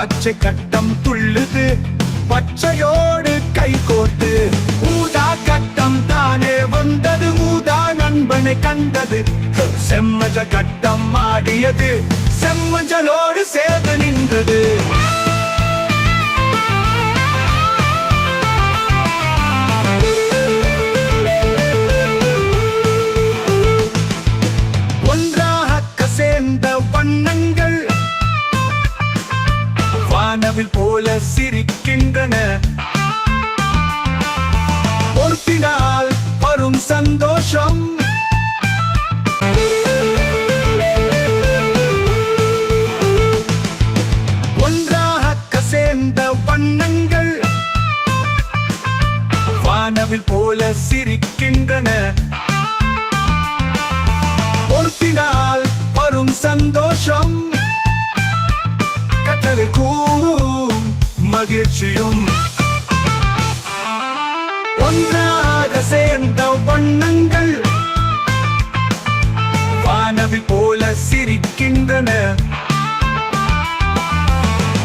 பச்சை கட்டம் துள்ளுது பச்சையோடு கை கோர்த்து ஊதா கட்டம் தானே வந்தது ஊதா நண்பனை கண்டது செம்மஞ்ச கட்டம் ஆடியது செம்மஞ்சலோடு சேர்ந்து நின்றது வண்ணங்கள் வானவில் போல சிரிக்கின்றன பொறுப்பினால் வரும் சந்தோஷம் ஒன்றாக சேர்ந்த வண்ணங்கள் வானவில் போல சிரிக்கின்றன பொறுப்பினால் வரும் சந்தோஷம் கட்டளை கூறும் மகிழ்ச்சியும் ஒன்றாக சேர்ந்த வண்ணங்கள் வானவில் போல சிரிக்கின்றன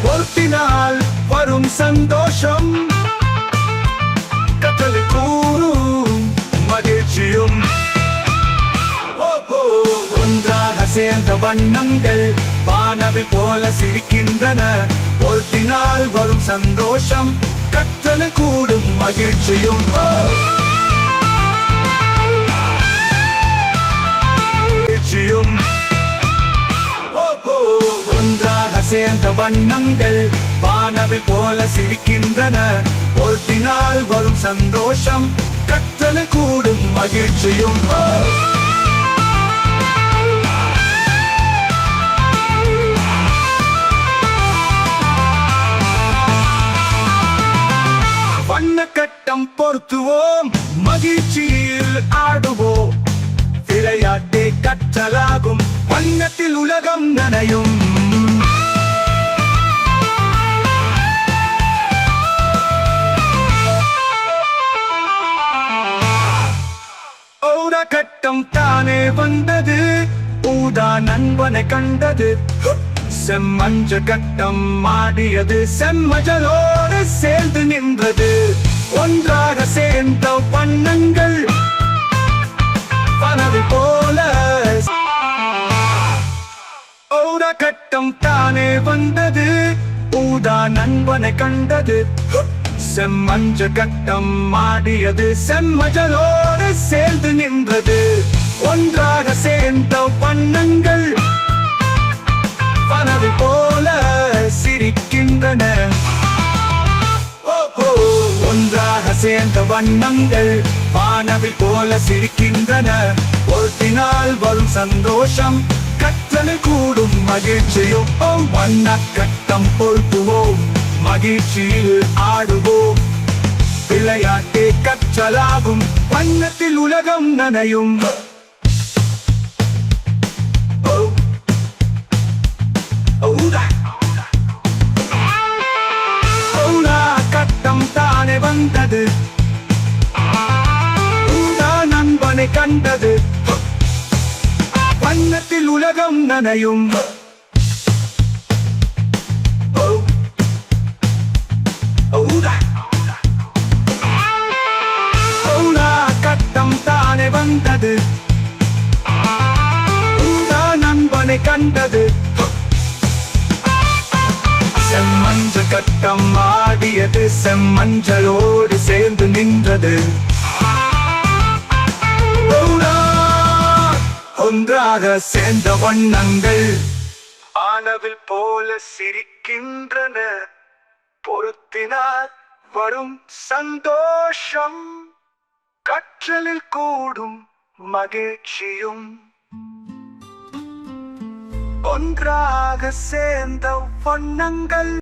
பொறுப்பினால் வரும் சந்தோஷம் கட்டளை கூறும் மகிழ்ச்சியும் ஒன்றாக சேர்ந்த வண்ணங்கள் வானவில் போல சிரிக்கின்றன பொறுப்பினால் வரும் சந்தோஷம் கற்றலை கூடும் மகிழ்ச்சியும் ஒன்றாக சேர்ந்த வண்ணங்கள் வானவில் போல சிரிக்கின்றன பொறுப்பினால் வரும் சந்தோஷம் கற்றலை கூடும் மகிழ்ச்சியும் வண்ணக்கட்டம் பொருத்துவோம் மகிழ்ச்சியில் ஆடுவோம் விளையாட்டே கற்றலாகும் வண்ணத்தில் உலகம் நனையும் ஊதா கட்டம் தானே வந்தது ஊதா நண்பனை கண்டது செம்மஞ்ச கட்டம் ஆடியது செம்மஞ்சலோடு சேர்ந்து நின்றது ஒன்றாக சேர்ந்த வண்ணங்கள் வானவில் போல ஊதா கட்டம் தானே வந்தது ஊதா நண்பனை கண்டது செம்மஞ்ச கட்டம் ஆடியது செம்மஞ்சலோடு சேர்ந்து நின்றது ஒன்றாக சேர்ந்த வண்ணங்கள் வானவில் போல சிரிக்கின்றன ஒன்றாக சேர்ந்த வண்ணங்கள் வானவில் போல சிரிக்கின்றன பொறுப்பினால் வரும் சந்தோஷம் கற்றலை கூடும் மகிழ்ச்சியும் வண்ண கட்டம் பொறுப்புவோம் மகிழ்ச்சியில் ஆடுவோம் விளையாட்டே கற்றலாகும் வண்ணத்தில் உலகம் நனையும் கட்டம் தானே வந்தது ஊதா நண்பனை கண்டது வண்ணத்தில் உலகம் நனையும் கட்டம் தானே வந்தது ஊதா நண்பனை கண்டது செம்மஞ்ச கட்டம் ஆடியது செம்மஞ்சலோடு சேர்ந்து நின்றது ஒன்றாக சேர்ந்த வண்ணங்கள் வானவில் போல சிரிக்கின்றன பொறுத்தினால் வரும் சந்தோஷம் கற்றலில் கூடும் மகிழ்ச்சியும் ஒன்றாக சேர்ந்த வண்ணங்கள்